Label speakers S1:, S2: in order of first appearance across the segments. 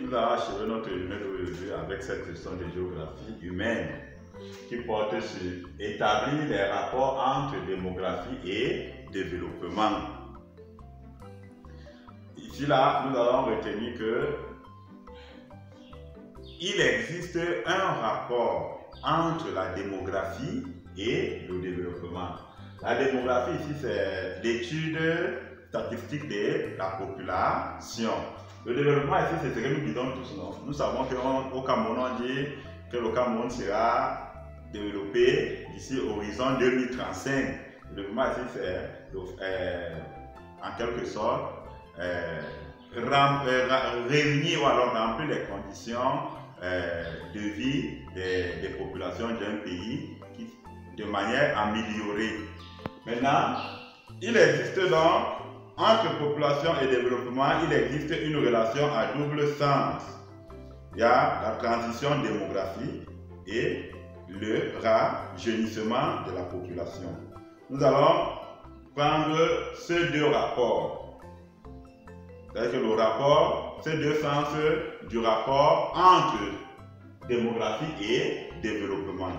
S1: nous allons achever notre journée d'aujourd'hui avec cette leçon de géographie humaine qui porte sur établir les rapports entre démographie et développement. Ici, là, nous allons retenir que il existe un rapport entre la démographie et le développement. La démographie ici, c'est l'étude statistique de la population. Le développement ici, c'est ce que nous disons tous. Non? Nous savons qu'au Cameroun, on dit que le Cameroun sera développé d'ici horizon 2035. Le développement ici, c'est en quelque sorte réunir ou alors remplir les conditions de vie des populations d'un pays de manière améliorée. Maintenant, il existe donc entre population et développement, il existe une relation à double sens. Il y a la transition démographique et le rajeunissement de la population. Nous allons prendre ces deux rapports. C'est-à-dire que le rapport, ces deux sens du rapport entre démographie et développement.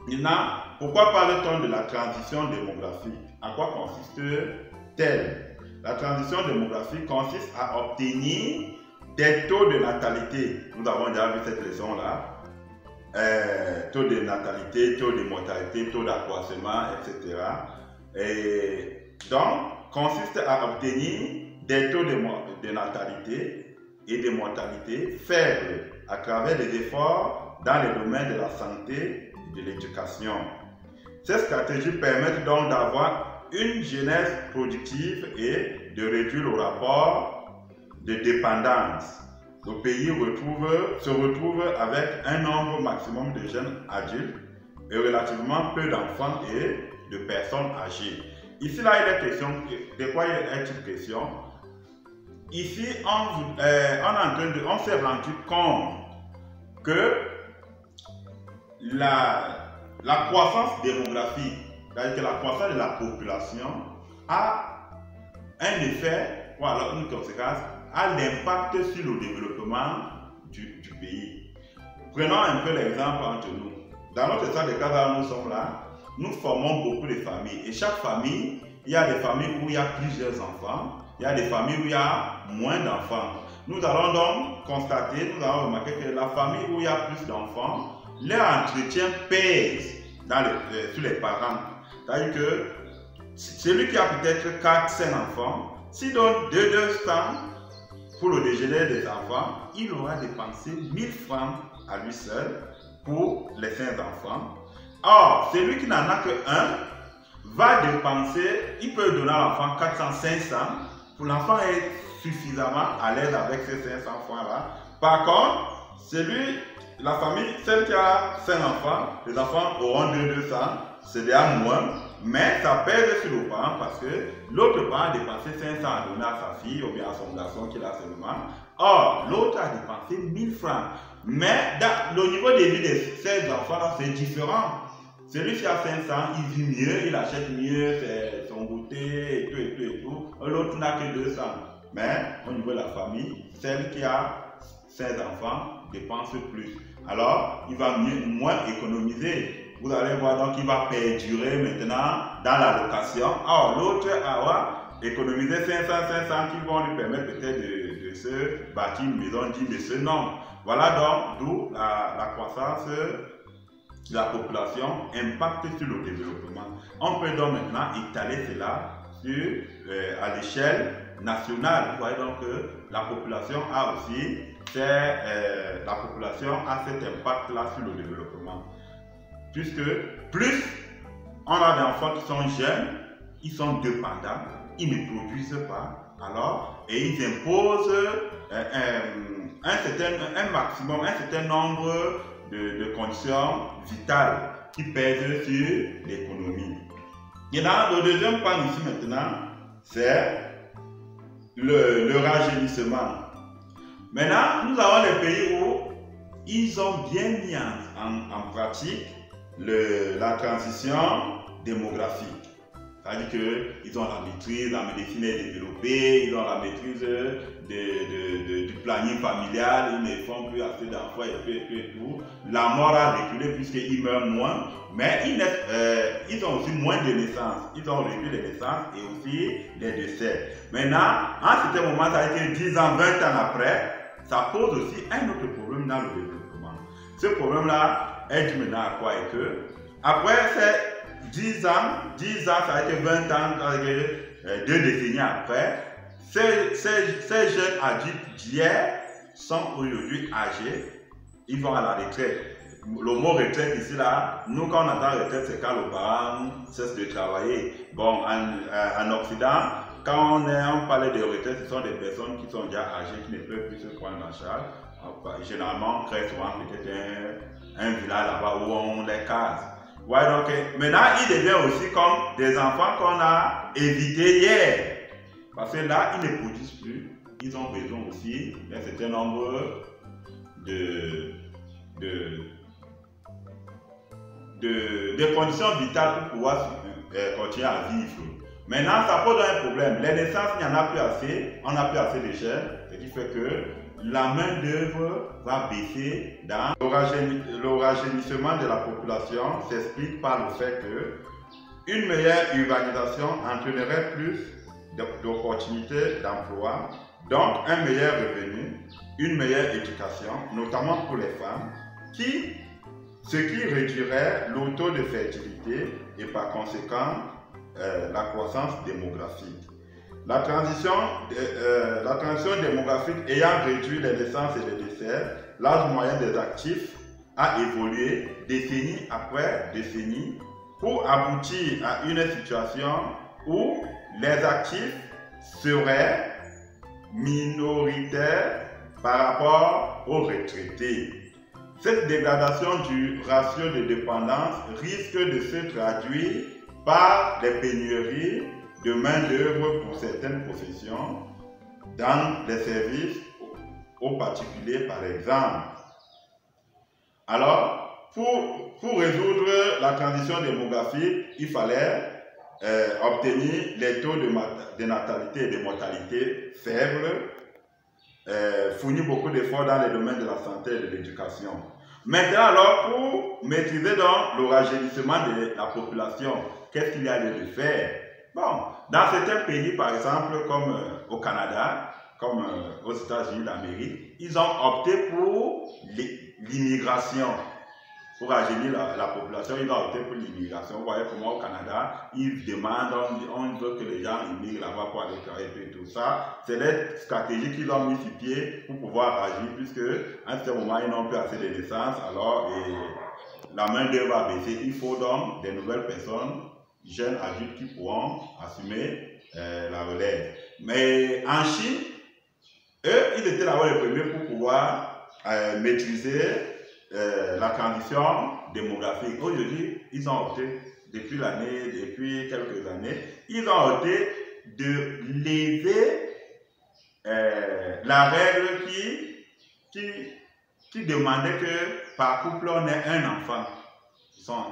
S1: Maintenant, pourquoi parle-t-on de la transition démographique? À quoi consiste-t-elle? La transition démographique consiste à obtenir des taux de natalité. Nous avons déjà vu cette leçon-là. Taux de natalité, taux de mortalité, taux d'accroissement, etc. Et donc, consiste à obtenir des taux de natalité et de mortalité faibles à travers des efforts dans les domaines de la santé et de l'éducation. Ces stratégies permettent donc d'avoir une jeunesse productive et de réduire le rapport de dépendance. Le pays se retrouve avec un nombre maximum de jeunes adultes et relativement peu d'enfants et de personnes âgées. Ici, là, il est question, de quoi il est question? Ici, on s'est rendu compte que la croissance démographique, c'est-à-dire que la croissance de la population a un effet, ou alors une conséquence, a l'impact sur le développement du pays. Prenons un peu l'exemple entre nous. Dans notre état de cas, nous sommes là, nous formons beaucoup de familles. Et chaque famille, il y a des familles où il y a plusieurs enfants, il y a des familles où il y a moins d'enfants. Nous allons donc constater, nous allons remarquer que la famille où il y a plus d'enfants, leur entretien pèse sur les parents. C'est-à-dire que celui qui a peut-être 4-5 enfants, s'il donne 200 pour le déjeuner des enfants, il aura dépensé 1000 francs à lui seul pour les 5 enfants. Or, celui qui n'en a que un va dépenser, il peut donner à l'enfant 400-500 pour l'enfant est suffisamment à l'aise avec ces 500 francs-là. Par contre, la famille, celle qui a 5 enfants, les enfants auront 200, c'est déjà moins, mais ça pèse sur le parent parce que l'autre parent a dépensé 500 à donner à sa fille ou bien à son garçon qu'il a seulement. Or, l'autre a dépensé 1000 francs. Mais le niveau de vie de ces enfants-là, c'est différent. Celui qui a 500, il vit mieux, il achète mieux son goûter et tout. L'autre n'a que 200. Mais au niveau de la famille, celle qui a 5 enfants dépense plus. Alors, il va moins économiser. Vous allez voir donc qu'il va perdurer maintenant dans la location. Or, l'autre aura économisé 500 qui vont lui permettre peut-être de se bâtir une maison digne de ce nom. Voilà donc d'où la croissance de la population impacte sur le développement. On peut donc maintenant étaler cela à l'échelle nationale. Vous voyez donc que la population a aussi cet impact-là sur le développement. Puisque plus on a d'enfants qui sont jeunes, ils sont dépendants, ils ne produisent pas, alors, et ils imposent un certain nombre de conditions vitales qui pèsent sur l'économie. Et dans le deuxième point ici maintenant, c'est le rajeunissement. Maintenant, nous avons les pays où ils ont bien mis en pratique la transition démographique. C'est-à-dire qu'ils ont la maîtrise, la médecine est développée, ils ont la maîtrise du planning familial, ils ne font plus assez d'enfants et tout. La mort a reculé puisqu'ils meurent moins, mais ils ont aussi moins de naissances. Ils ont réduit les naissances et aussi les décès. Maintenant, à un certain moment, ça a été 10 ans, 20 ans après, ça pose aussi un autre problème dans le développement. Ce problème-là est dû maintenant à quoi? Et que, après ces 10 ans, ça a été 20 ans, 2 décennies après, ces jeunes adultes d'hier sont aujourd'hui âgés, ils vont à la retraite. Le mot retraite ici, là, nous quand on entend retraite, c'est quand le parent cesse de travailler. Bon, en Occident, quand on parlait de retraite, ce sont des personnes qui sont déjà âgées, qui ne peuvent plus se prendre en charge. Généralement, très souvent, peut-être un village là-bas où on les case. Ouais, donc, maintenant, ils deviennent aussi comme des enfants qu'on a évités hier. Parce que là, ils ne produisent plus. Ils ont besoin aussi d'un certain nombre de conditions vitales pour pouvoir continuer à vivre. Maintenant, ça pose un problème. Les naissances, il n'y en a plus assez. On n'a plus assez de jeunes. Ce qui fait que la main-d'œuvre va baisser dans le rajeunissement de la population s'explique par le fait que une meilleure urbanisation entraînerait plus d'opportunités d'emploi, donc un meilleur revenu, une meilleure éducation, notamment pour les femmes, ce qui réduirait le taux de fertilité et par conséquent la croissance démographique. La transition démographique ayant réduit les naissances et les décès, l'âge moyen des actifs a évolué décennie après décennie pour aboutir à une situation où les actifs seraient minoritaires par rapport aux retraités. Cette dégradation du ratio de dépendance risque de se traduire par des pénuries de main-d'œuvre pour certaines professions, dans les services aux particuliers par exemple. Alors, pour résoudre la transition démographique, il fallait obtenir les taux de natalité et de mortalité faibles, fournir beaucoup d'efforts dans les domaines de la santé et de l'éducation. Maintenant, alors, pour maîtriser donc le rajeunissement de la population, qu'est-ce qu'il y a lieu de faire? Bon, dans certains pays, par exemple, comme au Canada, comme aux États-Unis d'Amérique, ils ont opté pour l'immigration. Pour rajeunir la population, ils ont opté pour l'immigration. Vous voyez comment au Canada, ils demandent, on veut que les gens immigrent là-bas pour aller travailler et tout ça. C'est les stratégies qu'ils ont mis sur pied pour pouvoir agir, puisque à un certain moment, ils n'ont plus assez de naissances, alors la main-d'œuvre va baisser. Il faut donc des nouvelles personnes, jeunes adultes qui pourront assumer la relève. Mais en Chine, eux, ils étaient là-bas les premiers pour pouvoir maîtriser la transition démographique. Aujourd'hui, ils ont opté, depuis quelques années, ils ont opté de lever la règle qui demandait que par couple on ait un enfant.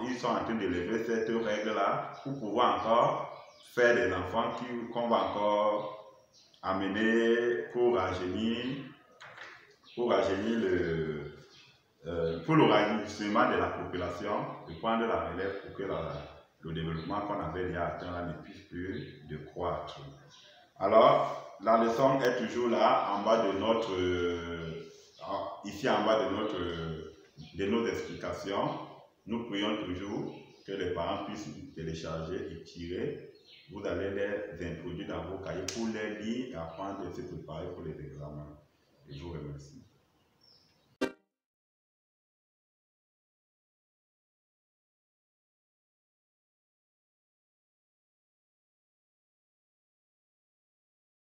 S1: Ils sont en train de lever cette règle-là pour pouvoir encore faire des enfants qu'on va encore amener pour rajeunir pour le rajeunissement de la population, de prendre la relève pour que le développement qu'on avait déjà atteint là ne puisse plus de croître. Alors, la leçon est toujours là, en bas de ici en bas de nos explications. Nous prions toujours que les parents puissent télécharger et tirer. Vous allez les introduire dans vos cahiers pour les lire et apprendre à se préparer pour les examens. Je vous remercie.